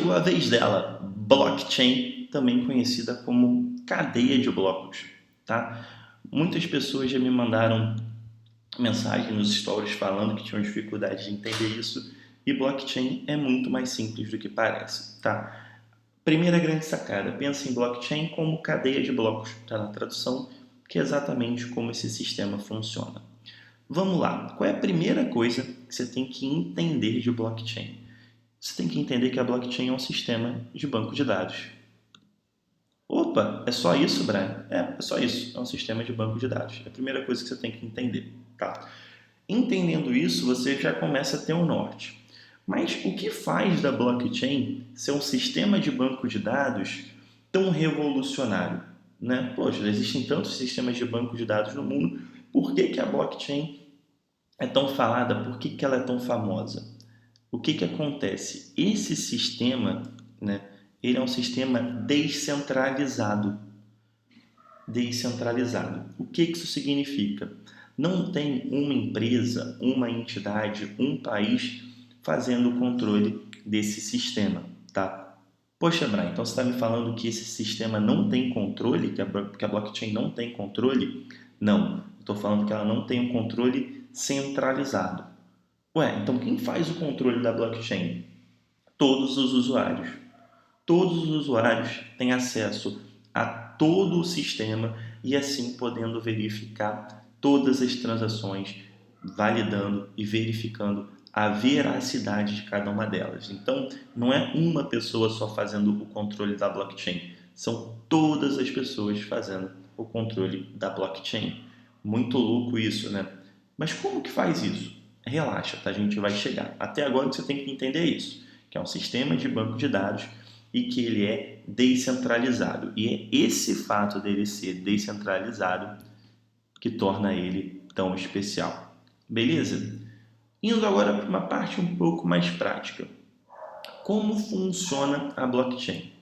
chegou a vez dela, blockchain, também conhecida como cadeia de blocos, tá? Muitas pessoas já me mandaram mensagem nos stories falando que tinham dificuldade de entender isso, e blockchain é muito mais simples do que parece, tá? Primeira grande sacada, pensa em blockchain como cadeia de blocos, tá na tradução, que é exatamente como esse sistema funciona. Vamos lá, qual é a primeira coisa que você tem que entender de blockchain? Você tem que entender que a blockchain é um sistema de banco de dados. Opa, é só isso, Brian? É só isso, é um sistema de banco de dados. É a primeira coisa que você tem que entender, tá? Entendendo isso, você já começa a ter um norte. Mas o que faz da blockchain ser um sistema de banco de dados tão revolucionário? Né? Poxa, existem tantos sistemas de banco de dados no mundo, por que a blockchain é tão falada? Por que ela é tão famosa? O que acontece? Esse sistema, né, ele é um sistema descentralizado. Descentralizado. O que isso significa? Não tem uma empresa, uma entidade, um país fazendo o controle desse sistema, tá? Poxa, Brian, então você está me falando que esse sistema não tem controle, que a blockchain não tem controle? Não, estou falando que ela não tem um controle centralizado. Ué, então quem faz o controle da blockchain? Todos os usuários. Todos os usuários têm acesso a todo o sistema e assim podendo verificar todas as transações, validando e verificando a veracidade de cada uma delas. Então, não é uma pessoa só fazendo o controle da blockchain, são todas as pessoas fazendo o controle da blockchain. Muito louco isso, né? Mas como que faz isso? Relaxa, tá? A gente vai chegar. Até agora você tem que entender isso, que é um sistema de banco de dados e que ele é descentralizado. E é esse fato dele ser descentralizado que torna ele tão especial. Beleza? Indo agora para uma parte um pouco mais prática. Como funciona a blockchain?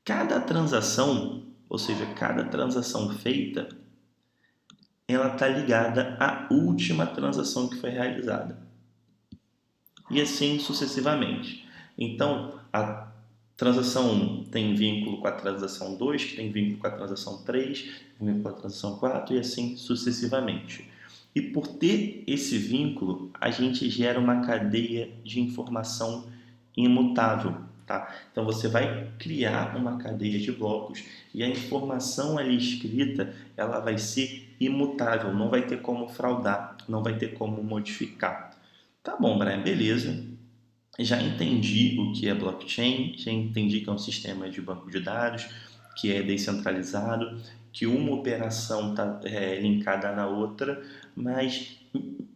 Cada transação, ou seja, cada transação feita, ela está ligada à última transação que foi realizada. E assim sucessivamente. Então, a transação 1 tem vínculo com a transação 2, que tem vínculo com a transação 3, vínculo com a transação 4 e assim sucessivamente. E por ter esse vínculo, a gente gera uma cadeia de informação imutável. Tá? Então você vai criar uma cadeia de blocos e a informação ali escrita ela vai ser imutável, não vai ter como fraudar, não vai ter como modificar. Tá bom, Brian, beleza. Já entendi o que é blockchain, já entendi que é um sistema de banco de dados, que é descentralizado, que uma operação está linkada na outra, mas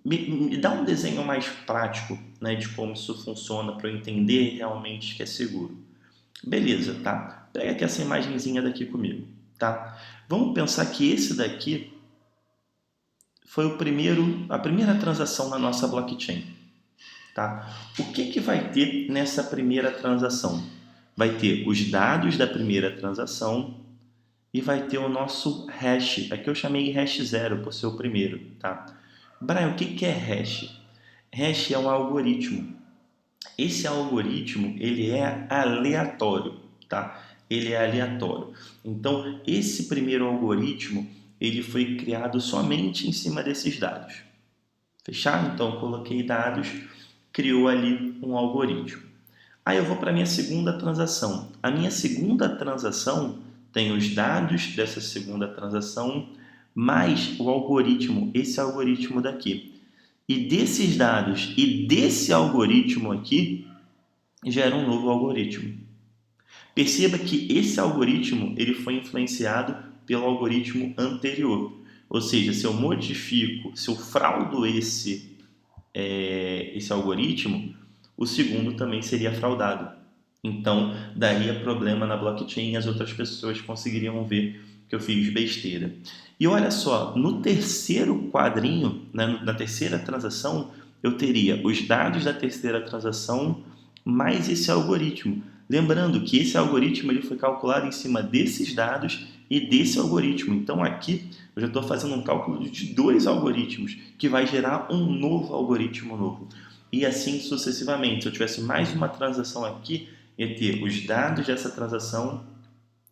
me dá um desenho mais prático, né, de como isso funciona para eu entender realmente que é seguro. Beleza, tá? Pega aqui essa imagenzinha daqui comigo, tá? Vamos pensar que esse daqui foi a primeira transação na nossa blockchain. Tá? O que vai ter nessa primeira transação? Vai ter os dados da primeira transação e vai ter o nosso hash. Aqui eu chamei hash 0 por ser o primeiro. Tá? Brian, o que é hash? Hash é um algoritmo. Esse algoritmo ele é aleatório. Tá? Ele é aleatório. Então, esse primeiro algoritmo ele foi criado somente em cima desses dados. Fechado? Então, eu coloquei dados, criou ali um algoritmo. Aí eu vou para a minha segunda transação. A minha segunda transação tem os dados dessa segunda transação, mais o algoritmo, esse algoritmo daqui. E desses dados e desse algoritmo aqui, gera um novo algoritmo. Perceba que esse algoritmo ele foi influenciado pelo algoritmo anterior. Ou seja, se eu modifico, se eu fraudo esse algoritmo, o segundo também seria fraudado. Então, daria problema na blockchain e as outras pessoas conseguiriam ver que eu fiz besteira. E olha só, no terceiro quadrinho, né, na terceira transação, eu teria os dados da terceira transação mais esse algoritmo. Lembrando que esse algoritmo ele foi calculado em cima desses dados e desse algoritmo. Então, aqui eu já estou fazendo um cálculo de 2 algoritmos, que vai gerar um novo algoritmo novo. E assim sucessivamente. Se eu tivesse mais uma transação aqui, ia ter os dados dessa transação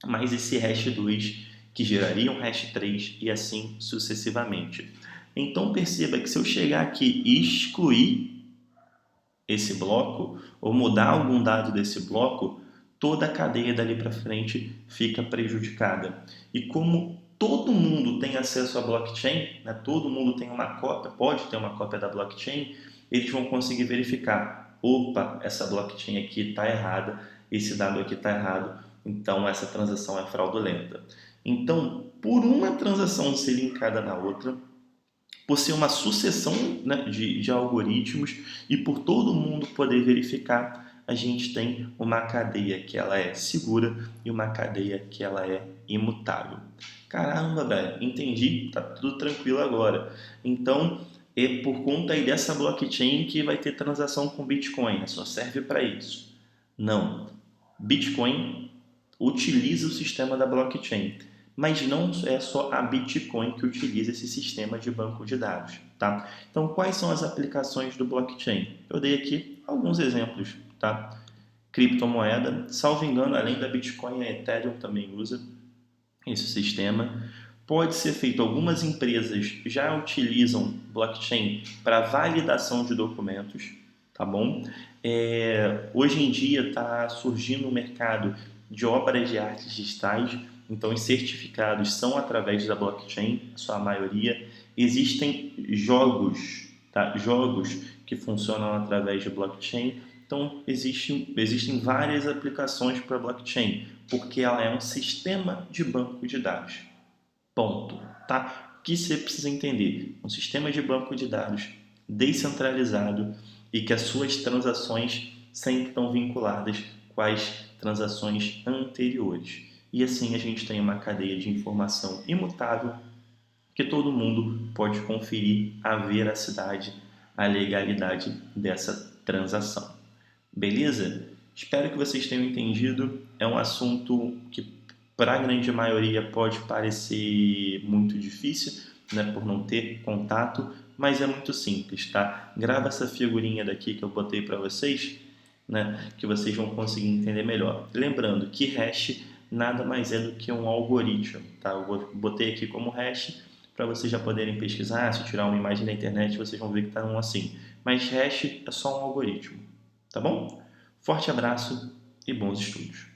mais esse hash 2 que geraria um hash 3 e assim sucessivamente. Então perceba que se eu chegar aqui e excluir esse bloco ou mudar algum dado desse bloco, toda a cadeia dali para frente fica prejudicada. E como todo mundo tem acesso à blockchain, né, todo mundo tem uma cópia, pode ter uma cópia da blockchain, eles vão conseguir verificar, opa, essa blockchain aqui está errada, esse dado aqui está errado, então essa transação é fraudulenta. Então, por uma transação ser linkada na outra, por ser uma sucessão, né, de algoritmos e por todo mundo poder verificar, a gente tem uma cadeia que ela é segura e uma cadeia que ela é imutável. Caramba, velho, entendi, tá tudo tranquilo agora. Então, é por conta aí dessa blockchain que vai ter transação com Bitcoin, né? Só serve para isso. Não. Bitcoin utiliza o sistema da blockchain, mas não é só a Bitcoin que utiliza esse sistema de banco de dados, tá? Então, quais são as aplicações do blockchain? Eu dei aqui alguns exemplos, tá? Criptomoeda, salvo engano, além da Bitcoin, a Ethereum também usa esse sistema. Pode ser feito, algumas empresas já utilizam blockchain para validação de documentos, tá bom? Hoje em dia está surgindo um mercado de obras de arte digitais, então os certificados são através da blockchain, a sua maioria. Existem jogos, tá? Jogos que funcionam através de blockchain, então existem várias aplicações para blockchain, porque ela é um sistema de banco de dados. Ponto, tá? O que você precisa entender? Um sistema de banco de dados descentralizado e que as suas transações sempre estão vinculadas com as transações anteriores. E assim a gente tem uma cadeia de informação imutável que todo mundo pode conferir a veracidade, a legalidade dessa transação. Beleza? Espero que vocês tenham entendido. É um assunto que para a grande maioria pode parecer muito difícil, né, por não ter contato, mas é muito simples, tá? Grava essa figurinha daqui que eu botei para vocês, né, que vocês vão conseguir entender melhor. Lembrando que hash nada mais é do que um algoritmo, tá? Eu botei aqui como hash para vocês já poderem pesquisar. Se tirar uma imagem da internet, vocês vão ver que está um assim. Mas hash é só um algoritmo, tá bom? Forte abraço e bons estudos!